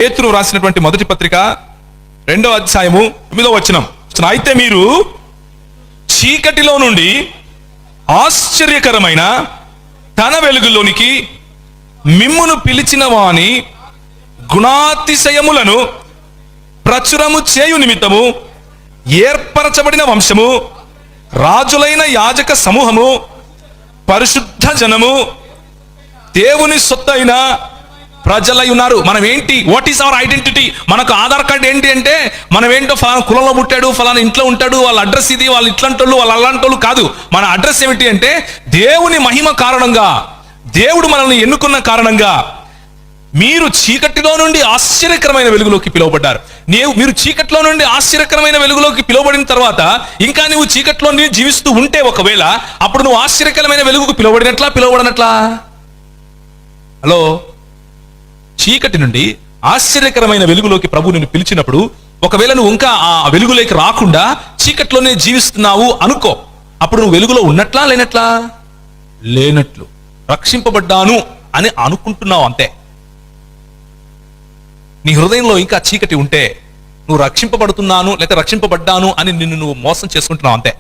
పేతురు రాసినటువంటి మొదటి పత్రిక 2వ అధ్యాయము 9వ వచనం. అయితే మీరు చీకటిలో నుండి ఆశ్చర్యకరమైన తన వెలుగులోనికి మిమ్మును పిలిచిన వాని గుణాతిశయములను ప్రచురము చేయు నిమిత్తము ఏర్పరచబడిన వంశము, రాజులైన యాజక సమూహము, పరిశుద్ధ జనము, దేవుని సొత్తైన ప్రజలై ఉన్నారు. మనం ఏంటి? What is our identity? మనకు ఆధార్ కార్డ్ ఏంటి అంటే మనం ఏంటో ఫలానా కులంలో పుట్టాడు, ఫలానా ఇంట్లో ఉంటాడు, వాళ్ళ అడ్రస్ ఇది, వాళ్ళు ఇట్లాంటోళ్ళు, వాళ్ళు అలాంటోళ్ళు కాదు. మన అడ్రస్ ఏమిటి అంటే దేవుని మహిమ కారణంగా, దేవుడు మనల్ని ఎన్నుకున్న కారణంగా మీరు చీకటిలో నుండి ఆశ్చర్యకరమైన వెలుగులోకి పిలువబడ్డారు. మీరు చీకటిలో నుండి ఆశ్చర్యకరమైన వెలుగులోకి పిలువబడిన తర్వాత ఇంకా నువ్వు చీకటిలో జీవిస్తూ ఉంటే ఒకవేళ అప్పుడు నువ్వు ఆశ్చర్యకరమైన వెలుగుకు పిలువబడినట్లా? హలో, చీకటి నుండి ఆశ్చర్యకరమైన వెలుగులోకి ప్రభు నిన్ను పిలిచినప్పుడు ఒకవేళ నువ్వు ఇంకా ఆ వెలుగులోకి రాకుండా చీకట్లోనే జీవిస్తున్నావు అనుకో, అప్పుడు నువ్వు వెలుగులో ఉన్నట్లా లేనట్లు. రక్షింపబడ్డాను అని అనుకుంటున్నావు అంతే. నీ హృదయంలో ఇంకా చీకటి ఉంటే నువ్వు రక్షింపబడుతున్నాను లేక రక్షింపబడ్డాను అని నిన్ను నువ్వు మోసం చేసుకుంటున్నావు అంతే.